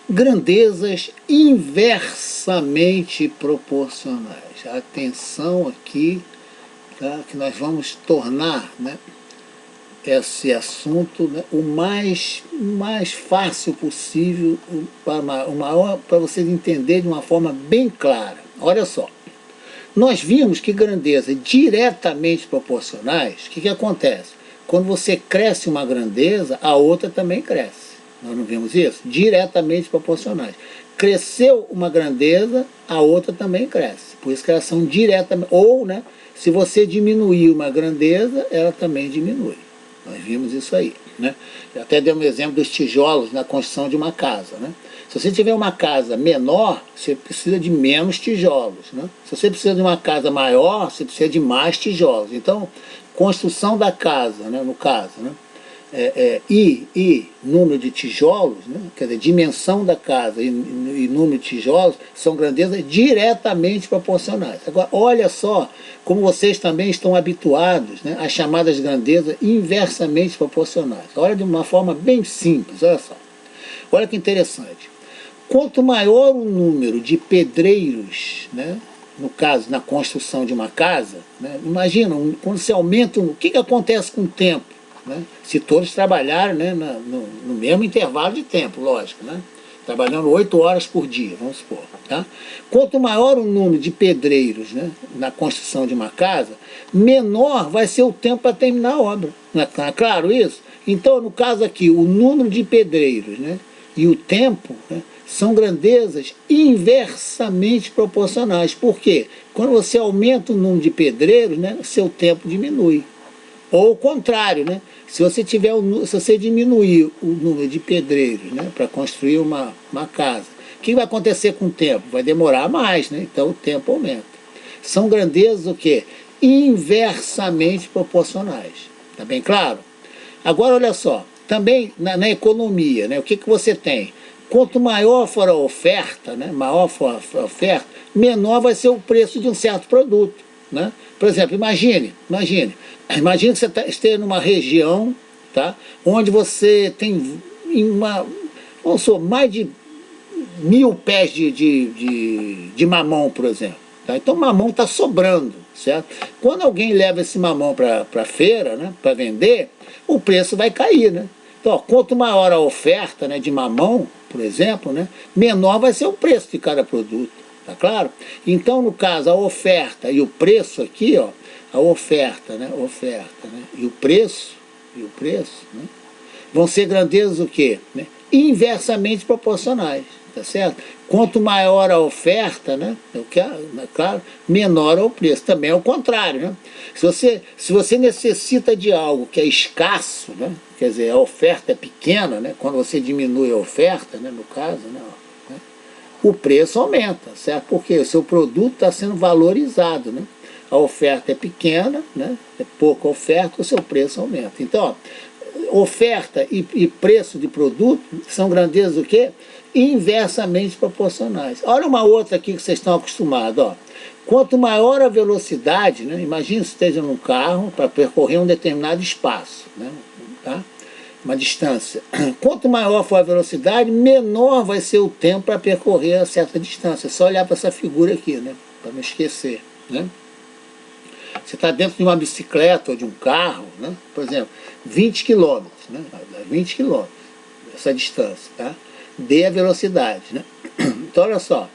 grandezas inversamente proporcionais. Atenção aqui, tá? Que nós vamos tornar, né, esse assunto, né, o mais fácil possível, para vocês entenderem de uma forma bem clara. Olha só, nós vimos que grandezas diretamente proporcionais, o que acontece? Quando você cresce uma grandeza, a outra também cresce. Nós não vimos isso? Diretamente proporcionais. Cresceu uma grandeza, a outra também cresce. Por isso que elas são diretamente... Ou, né, se você diminuir uma grandeza, ela também diminui. Nós vimos isso aí, né? Eu até dei um exemplo dos tijolos na construção de uma casa, né? Se você tiver uma casa menor, você precisa de menos tijolos, né? Se você precisa de uma casa maior, você precisa de mais tijolos. Então, construção da casa, né, no caso, né? E número de tijolos, né? Quer dizer, dimensão da casa e número de tijolos são grandezas diretamente proporcionais. Agora, olha só como vocês também estão habituados, né, às chamadas grandezas inversamente proporcionais. Olha de uma forma bem simples, olha só. Olha que interessante. Quanto maior o número de pedreiros, né, no caso, na construção de uma casa, né, imagina, quando você aumenta, o que acontece com o tempo? Né? Se todos trabalharem, né, no mesmo intervalo de tempo, lógico, né? Trabalhando 8 horas por dia, vamos supor. Tá? Quanto maior o número de pedreiros, né, na construção de uma casa, menor vai ser o tempo para terminar a obra. Não é claro isso? Então, no caso aqui, o número de pedreiros, né, e o tempo, né, são grandezas inversamente proporcionais. Por quê? Quando você aumenta o número de pedreiros, né, seu tempo diminui. Ou o contrário, né? Se você diminuir o número de pedreiros, né, para construir uma casa, o que vai acontecer com o tempo? Vai demorar mais, né? Então o tempo aumenta. São grandezas o quê? Inversamente proporcionais. Está bem claro? Agora olha só, também na economia, né, o que você tem? Quanto maior for a oferta, né, maior for a oferta, menor vai ser o preço de um certo produto. Né? Por exemplo, imagine que você esteja numa região, tá, onde você tem vamos supor, mais de 1000 pés de mamão, por exemplo. Tá? Então o mamão está sobrando, certo? Quando alguém leva esse mamão para a feira, né, para vender, o preço vai cair. Né? Então, ó, quanto maior a oferta, né, de mamão, por exemplo, né, menor vai ser o preço de cada produto. Tá claro? Então, no caso, a oferta e o preço aqui, ó, a oferta, né, e o preço, né, vão ser grandezas o quê? Né? Inversamente proporcionais, tá certo? Quanto maior a oferta, né, claro, menor é o preço. Também é o contrário, né? Se você necessita de algo que é escasso, né, quer dizer, a oferta é pequena, né, quando você diminui a oferta, né, no caso, né, o preço aumenta, certo? Porque o seu produto está sendo valorizado, né? A oferta é pequena, né? É pouca oferta, o seu preço aumenta. Então, ó, oferta e preço de produto são grandezas o quê? Inversamente proporcionais. Olha uma outra aqui que vocês estão acostumados, ó. Quanto maior a velocidade, né? Imagina que esteja num carro para percorrer um determinado espaço, né? Tá? Uma distância. Quanto maior for a velocidade, menor vai ser o tempo para percorrer a certa distância. É só olhar para essa figura aqui, né? Para não esquecer, né? Você está dentro de uma bicicleta ou de um carro, né? Por exemplo, 20 km, né? 20 km, essa distância, tá? Dê a velocidade, né? Então, olha só,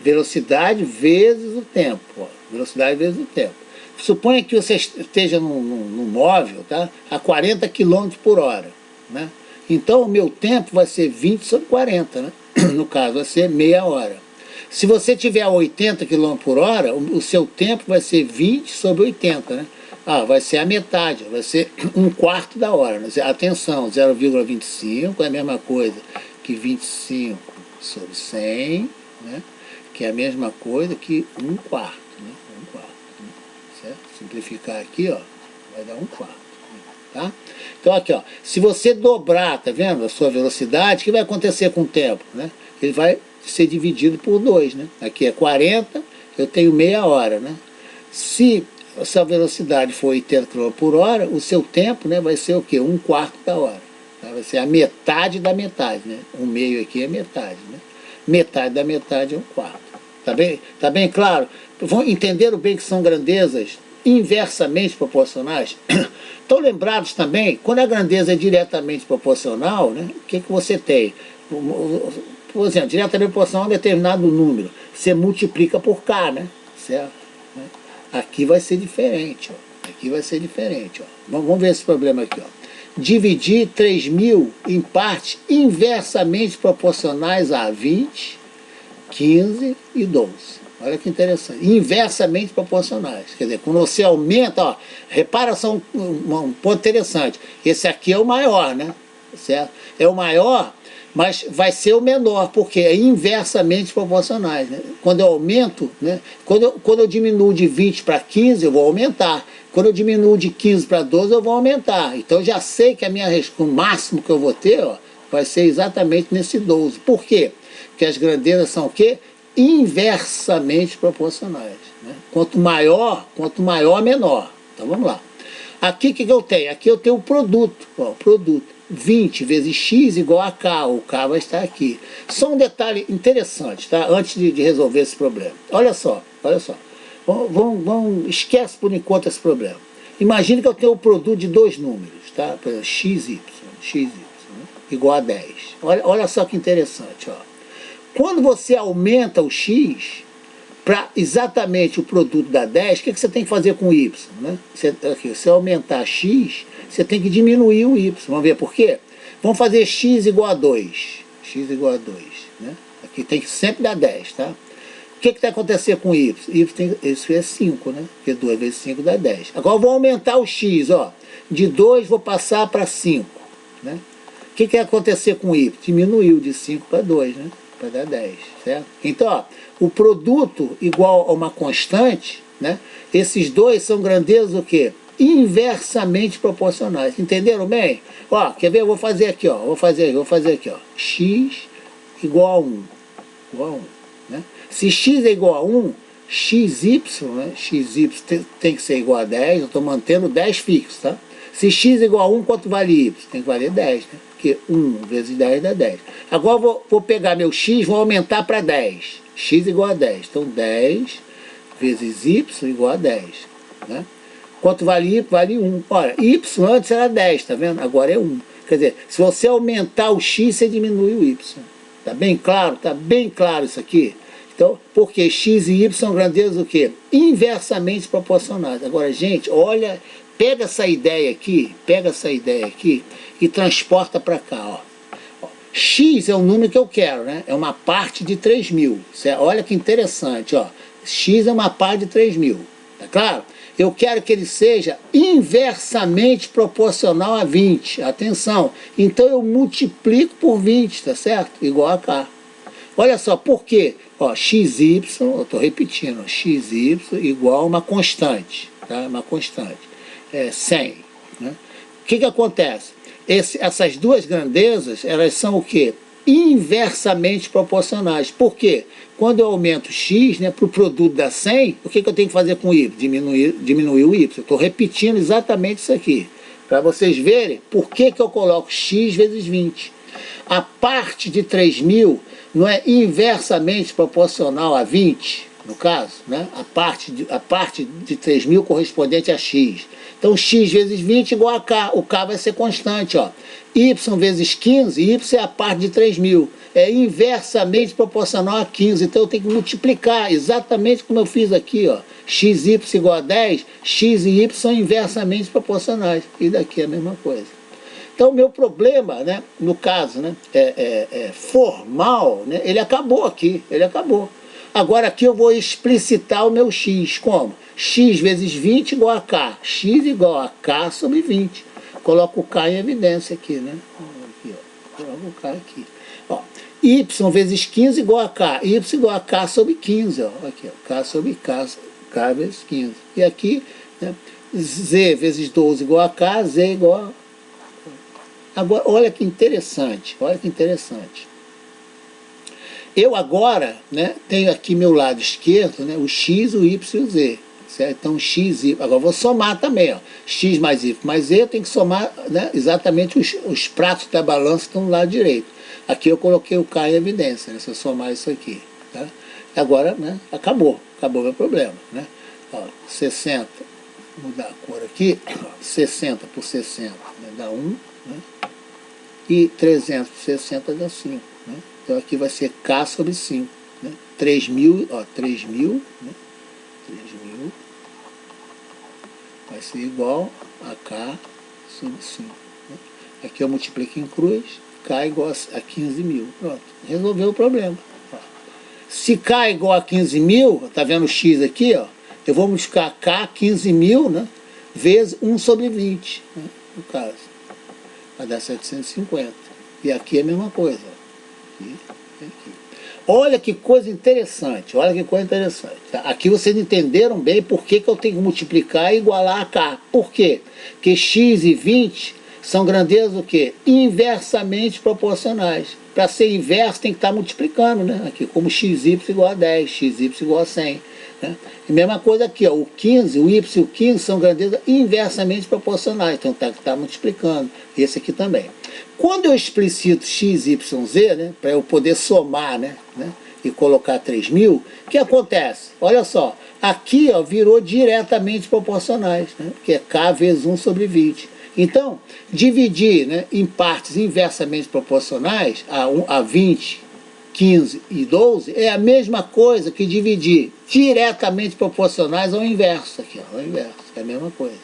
velocidade vezes o tempo, ó. Velocidade vezes o tempo. Suponha que você esteja num móvel, tá? A 40 km por hora. Né? Então o meu tempo vai ser 20 sobre 40, né? No caso vai ser meia hora. Se você tiver a 80 km por hora, o seu tempo vai ser 20 sobre 80, né? Ah, vai ser a metade, vai ser um quarto da hora. Né? Atenção, 0,25 é a mesma coisa que 25 sobre 100, né? Que é a mesma coisa que um quarto, né? Um quarto, né? Certo? Simplificar aqui, ó, vai dar um quarto. Tá? Então aqui, ó, se você dobrar, tá vendo, a sua velocidade, o que vai acontecer com o tempo? Né? Ele vai ser dividido por 2, né? Aqui é 40, eu tenho meia hora, né? Se essa velocidade for 80 km por hora, o seu tempo, né, vai ser o quê? Um quarto da hora. Tá? Vai ser a metade da metade, né? Um meio aqui é metade, né? Metade da metade é um quarto. Tá bem claro? Entenderam bem que são grandezas inversamente proporcionais? Estão lembrados também, quando a grandeza é diretamente proporcional, né? O que você tem? Por exemplo, diretamente proporcional a um determinado número. Você multiplica por K, né? Certo? Aqui vai ser diferente, ó. Aqui vai ser diferente, ó. Vamos ver esse problema aqui, ó. Dividir 3.000 em partes inversamente proporcionais a 20, 15 e 12. Olha que interessante. Inversamente proporcionais. Quer dizer, quando você aumenta, ó, repara só um ponto interessante. Esse aqui é o maior, né? Certo? É o maior, mas vai ser o menor, porque é inversamente proporcionais, né? Quando eu aumento, né? Quando eu diminuo de 20 para 15, eu vou aumentar. Quando eu diminuo de 15 para 12, eu vou aumentar. Então eu já sei que o máximo que eu vou ter, ó, vai ser exatamente nesse 12. Por quê? Porque as grandezas são o quê? Inversamente proporcionais, né? Quanto maior, menor. Então vamos lá. Aqui o que eu tenho? Aqui eu tenho o produto. Ó, o produto. 20 vezes x igual a k. O k vai estar aqui. Só um detalhe interessante, tá? Antes de resolver esse problema. Olha só, olha só. Esquece por enquanto esse problema. Imagine que eu tenho o produto de dois números, tá? X, y, né? Igual a 10. Olha só que interessante, ó. Quando você aumenta o x para exatamente o produto da 10, o que você tem que fazer com o y? Né? Se aumentar x, você tem que diminuir o y. Vamos ver por quê? Vamos fazer x igual a 2. X igual a 2. Né? Aqui tem que sempre dar 10, tá? O que vai acontecer com y? Isso é 5, né? Porque 2 vezes 5 dá 10. Agora eu vou aumentar o x, ó. De 2 vou passar para 5. Né? O que vai acontecer com y? Diminuiu de 5 para 2, né? Para dar 10, certo? Então, ó, o produto igual a uma constante, né? Esses dois são grandezas o quê? Inversamente proporcionais. Entenderam bem? Ó, quer ver? Eu vou fazer aqui, ó. Vou fazer aqui, ó. X igual a 1. Igual a 1. Né? Se x é igual a 1, xy, né? Xy tem que ser igual a 10, eu estou mantendo 10 fixo, tá? Se x é igual a 1, quanto vale y? Tem que valer 10, né? Porque 1 vezes 10 dá 10. Agora vou pegar meu x, vou aumentar para 10. X igual a 10. Então 10 vezes y igual a 10. Né? Quanto vale y? Vale 1. Olha, y antes era 10, tá vendo? Agora é 1. Quer dizer, se você aumentar o x, você diminui o y. Tá bem claro? Tá bem claro isso aqui? Então, porque x e y são grandezas o quê? Inversamente proporcionais. Agora, gente, olha, pega essa ideia aqui e transporta para cá, ó. X é o número que eu quero, né? É uma parte de 3.000. Olha que interessante, ó. X é uma parte de 3.000. Tá claro? Eu quero que ele seja inversamente proporcional a 20. Atenção. Então eu multiplico por 20, tá certo? Igual a K. Olha só, por quê? Ó, XY, eu estou repetindo, XY igual a uma constante, tá? Uma constante. 100. Né? O que acontece? Essas duas grandezas, elas são o quê? Inversamente proporcionais. Por quê? Quando eu aumento x, né, para o produto da 100, o que eu tenho que fazer com o y? Diminuir o y. Estou repetindo exatamente isso aqui, para vocês verem por que eu coloco x vezes 20. A parte de 3.000 não é inversamente proporcional a 20, no caso, né? A parte de 3.000 correspondente a x. Então, x vezes 20 igual a k. O k vai ser constante, ó. Y vezes 15, y é a parte de 3.000. É inversamente proporcional a 15. Então, eu tenho que multiplicar, exatamente como eu fiz aqui, ó. Xy igual a 10, x e y são inversamente proporcionais. E daqui é a mesma coisa. Então, o meu problema, né, no caso, né, formal, né, ele acabou aqui, ele acabou. Agora aqui eu vou explicitar o meu x, como? X vezes 20 igual a k. X igual a k sobre 20. Coloco o k em evidência aqui, né? Aqui, ó. Coloco o k aqui. Ó, y vezes 15 igual a k. Y igual a k sobre 15, ó. Aqui, ó. K sobre k, k vezes 15. E aqui, né, z vezes 12 igual a k, z igual a... Agora, olha que interessante, olha que interessante. Eu agora, né, tenho aqui meu lado esquerdo, né, o x, o y e o z, certo? Então, x, y. Agora, vou somar também, ó. X mais y mais e, eu tenho que somar, né, exatamente os pratos da balança que estão do lado direito. Aqui eu coloquei o K em evidência, né, se eu somar isso aqui. Tá? Agora, né, acabou meu problema. Né? Ó, 60, vou mudar a cor aqui, 60 por 60, né, dá 1, né? E 300 por 60 dá 5. Né? Então aqui vai ser K sobre 5. Né? 3.000, ó, 3.000, né? 3.000 vai ser igual a K sobre 5. Né? Aqui eu multiplico em cruz, K igual a 15.000. Pronto, resolveu o problema. Ó. Se K é igual a 15.000, tá vendo o X aqui, ó? Eu vou multiplicar K 15.000, né? Vezes 1 sobre 20, né? No caso. Vai dar 750. E aqui é a mesma coisa. Ó. Aqui, aqui. Olha que coisa interessante, olha que coisa interessante. Tá? Aqui vocês entenderam bem por que eu tenho que multiplicar e igualar a K. Por quê? Porque x e 20 são grandezas o quê? Inversamente proporcionais. Para ser inverso tem que estar multiplicando, né? Aqui, como xy igual a 10, xy igual a 100. Né? E mesma coisa aqui, ó, o 15, o y e o 15 são grandezas inversamente proporcionais, então tem que estar multiplicando. Esse aqui também. Quando eu explicito x, y, z, né, para eu poder somar, né, e colocar 3.000, o que acontece? Olha só, aqui ó, virou diretamente proporcionais, né, que é k vezes 1 sobre 20. Então, dividir, né, em partes inversamente proporcionais, a 20, 15 e 12, é a mesma coisa que dividir diretamente proporcionais ao inverso. Aqui, ó, ao inverso, é a mesma coisa,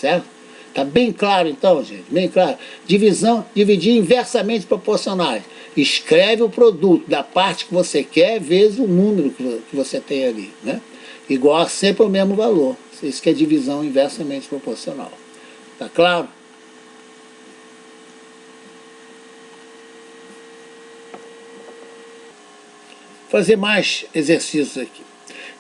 certo? Está bem claro então, gente, bem claro. Dividir inversamente proporcionais. Escreve o produto da parte que você quer vezes o número que você tem ali, né? Igual a sempre o mesmo valor. Isso que é divisão inversamente proporcional. Tá claro? Fazer mais exercícios aqui.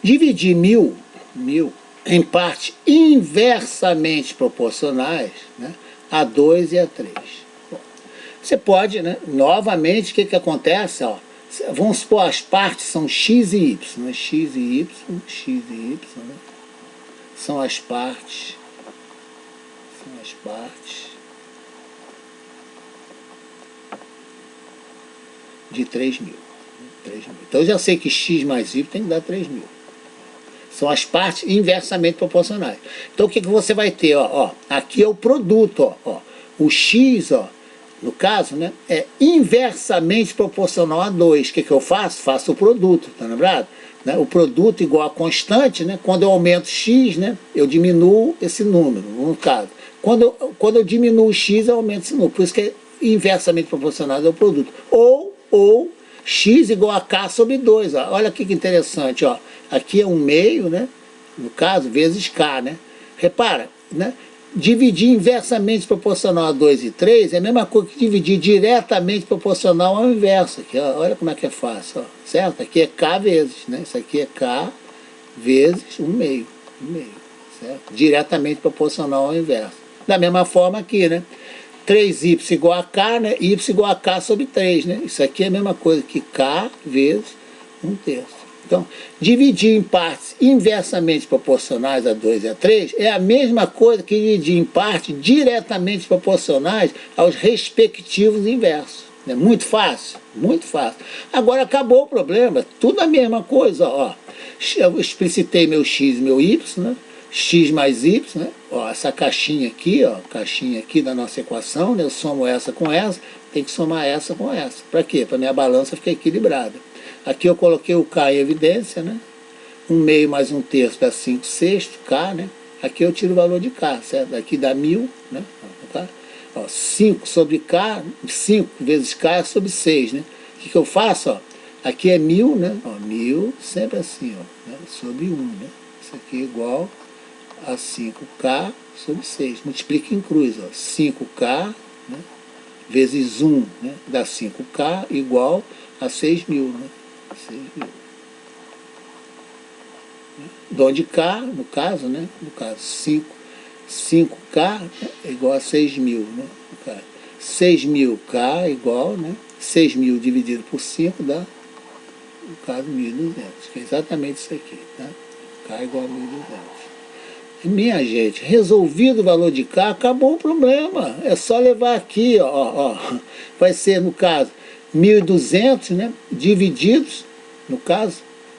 Dividir 1.000 em partes inversamente proporcionais, né, a 2 e a 3. Bom, você pode, né, novamente, o que acontece? Ó, vamos supor, as partes são x e y, né, x e y, né, são as partes de 3.000. Então eu já sei que x mais y tem que dar 3.000. São as partes inversamente proporcionais. Então o que você vai ter? Ó, aqui é o produto. Ó, o x, ó, no caso, né, é inversamente proporcional a 2. O que eu faço? Faço o produto, tá lembrado? Né? O produto igual a constante, né? Quando eu aumento x, né, eu diminuo esse número, no caso. Quando eu diminuo x, eu aumento esse número. Por isso que é inversamente proporcional ao produto. Ou x igual a k sobre 2. Ó. Olha que interessante. Ó. Aqui é 1/2, né? No caso, vezes k. Né? Repara, né? Dividir inversamente proporcional a 2 e 3 é a mesma coisa que dividir diretamente proporcional ao inverso. Aqui, ó. Olha como é que é fácil. Ó. Certo? Aqui é k vezes. Né? Isso aqui é k vezes 1/2. Certo? Diretamente proporcional ao inverso. Da mesma forma aqui, né? 3y igual a k, né? Y igual a k sobre 3, né? Isso aqui é a mesma coisa que k vezes 1/3. Então, dividir em partes inversamente proporcionais a 2 e a 3 é a mesma coisa que dividir em partes diretamente proporcionais aos respectivos inversos. É muito fácil, muito fácil. Agora acabou o problema, tudo a mesma coisa. Ó. Eu explicitei meu x e meu y, né? X mais y, né? Ó, essa caixinha aqui, ó, caixinha aqui da nossa equação, né? Eu somo essa com essa, tem que somar essa com essa. Para quê? Para minha balança ficar equilibrada. Aqui eu coloquei o K em evidência, né? 1/2 mais 1/3 dá 5/6, K, né? Aqui eu tiro o valor de K, certo? Aqui dá 1.000, né? Ó, 5 sobre K, 5 vezes K é sobre 6, né? O que eu faço, ó? Aqui é 1.000, né? Ó, 1.000, sempre assim, ó, né? Sobre 1, né? Isso aqui é igual a 5K sobre 6. Multiplica em cruz, ó. 5K, né, vezes 1, né, dá 5K igual a 6.000, né? 6.000. Onde K, no caso, né? No caso, 5K é igual a 6.000, né? 6.000K igual, né? 6.000 dividido por 5 dá, no caso, 1.200. Que é exatamente isso aqui, tá? K igual a 1.200. Minha gente, resolvido o valor de K, acabou o problema. É só levar aqui, ó. Vai ser, no caso, 1.200, né? Divididos, no caso,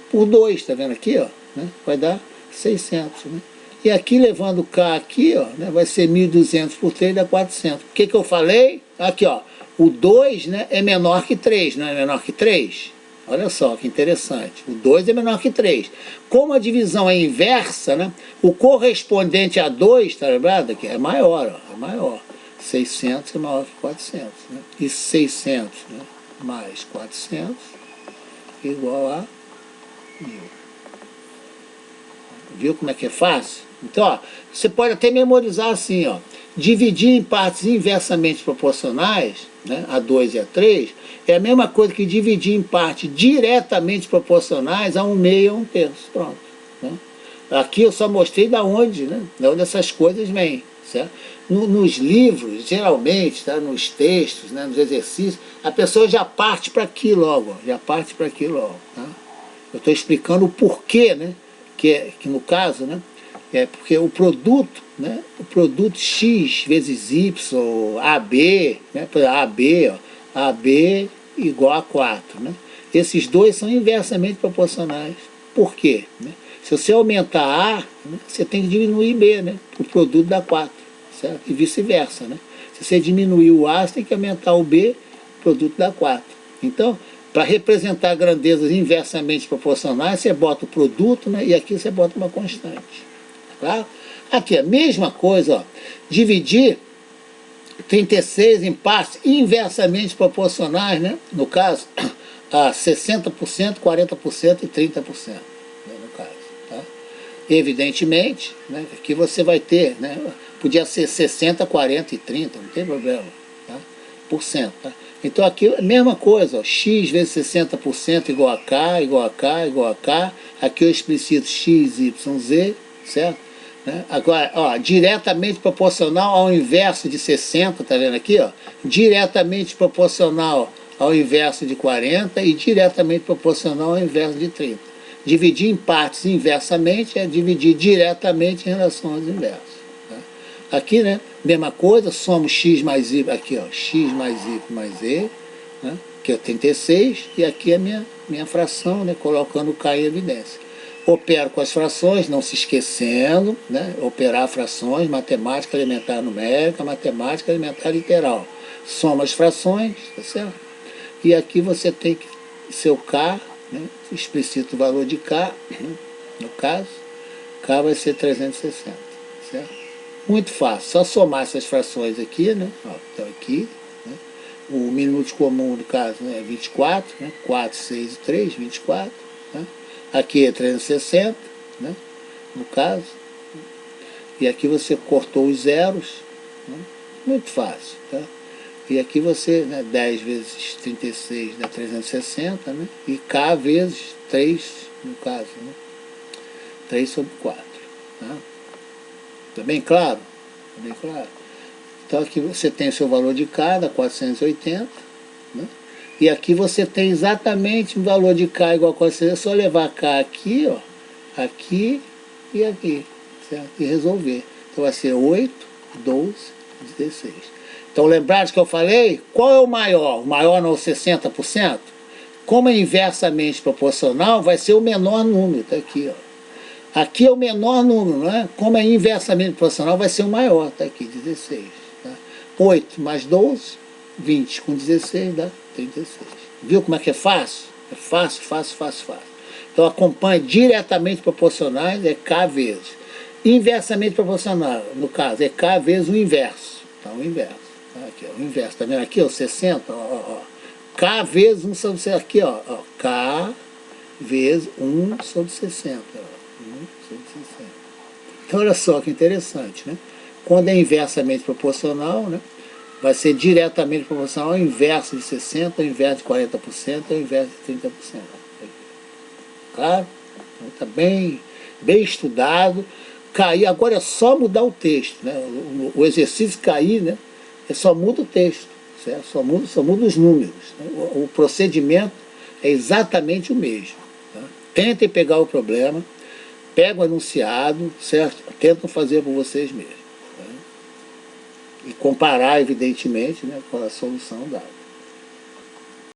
por 2, tá vendo aqui, ó? Né? Vai dar 600, né? E aqui, levando o K aqui, ó, né? Vai ser 1.200 por 3, dá 400. O que eu falei? Aqui, ó. O 2, né, é menor que 3, não é menor que 3? Olha só que interessante. O 2 é menor que 3. Como a divisão é inversa, né, o correspondente a 2, tá lembrado? Que é maior, ó, é maior. 600 é maior que 400. Né? E 600, né, mais 400 igual a 1.000. Viu como é que é fácil? Então, ó, você pode até memorizar assim, ó. Dividir em partes inversamente proporcionais, né, a 2 e a 3, é a mesma coisa que dividir em partes diretamente proporcionais a 1/2 e a 1/3. Pronto. Né? Aqui eu só mostrei da onde, né, da onde essas coisas vêm. Certo? Nos livros, geralmente, tá, nos textos, né, nos exercícios, a pessoa já parte para aqui logo. Já parte para aqui logo. Tá? Eu estou explicando o porquê, né, que no caso, né, é porque o produto, né, o produto X vezes Y, AB, né, AB, ó, AB igual a 4. Né? Esses dois são inversamente proporcionais. Por quê? Né? Se você aumentar A, né, você tem que diminuir B, né? O produto dá 4, certo? E vice-versa. Né? Se você diminuir o A, você tem que aumentar o B, o produto dá 4. Então, para representar grandezas inversamente proporcionais, você bota o produto, né, e aqui você bota uma constante. Claro? Aqui, a mesma coisa, ó, dividir 36 em partes inversamente proporcionais, né, no caso, a 60%, 40% e 30%, né, no caso. Tá? Evidentemente, né, aqui você vai ter, né, podia ser 60, 40 e 30, não tem problema, tá? Por cento. Tá? Então aqui a mesma coisa, ó, x vezes 60% igual a k, igual a k, igual a k. Aqui eu explicito x, y, z, certo? Né? Agora, ó, diretamente proporcional ao inverso de 60, tá vendo aqui? Ó? Diretamente proporcional ao inverso de 40 e diretamente proporcional ao inverso de 30. Dividir em partes inversamente é dividir diretamente em relação aos inversos. Tá? Aqui, né, mesma coisa, somos x mais y, aqui, ó, x mais y mais z, né, que é 36, e aqui é minha fração, né, colocando o k em evidência. Opero com as frações, não se esquecendo, né, operar frações, matemática elementar numérica, matemática elementar literal. Soma as frações, tá certo? E aqui você tem que seu k, né, explicita o valor de k, no caso, k vai ser 360, certo? Muito fácil, só somar essas frações aqui, né? Ó, então aqui, né? O minuto comum, no caso, né, é 24, né? 4, 6 e 3, 24. Né? Aqui é 360, né? No caso. E aqui você cortou os zeros, né? Muito fácil, tá? E aqui você, né, 10 vezes 36 dá 360, né? E K vezes 3, no caso, né? 3 sobre 4. Tá? Tá bem claro? Tá bem claro? Então aqui você tem o seu valor de K, dá 480, né? E aqui você tem exatamente o valor de K igual a 480, é só levar K aqui, ó, aqui e aqui, certo? E resolver. Então vai ser 8, 12, 16. Então lembraram que eu falei? Qual é o maior? O maior não é o 60%? Como é inversamente proporcional, vai ser o menor número, tá aqui, ó. Aqui é o menor número, não é? Como é inversamente proporcional, vai ser o maior, tá aqui, 16. Tá? 8 mais 12, 20 com 16 dá 36. Viu como é que é fácil? É fácil, fácil, fácil, fácil. Então acompanha diretamente proporcionais, é K vezes. Inversamente proporcional, no caso, é K vezes o inverso. Tá, o inverso. Aqui, ó, o inverso, tá vendo aqui, ó, 60, ó. K vezes 1 sobre 60, aqui, ó, K vezes 1 sobre 60, ó. 1 sobre 60. Então, olha só que interessante, né? Quando é inversamente proporcional, né, vai ser diretamente proporcional ao inverso de 60, ao inverso de 40%, ao inverso de 30%. Claro? Então, está bem estudado. Cair, agora é só mudar o texto, né? O exercício cair, né? Só muda o texto, certo? Só muda os números. Né? O procedimento é exatamente o mesmo. Tá? Tentem pegar o problema, pega o enunciado, certo? Tentam fazer por vocês mesmos. Né? E comparar, evidentemente, né, com a solução dada.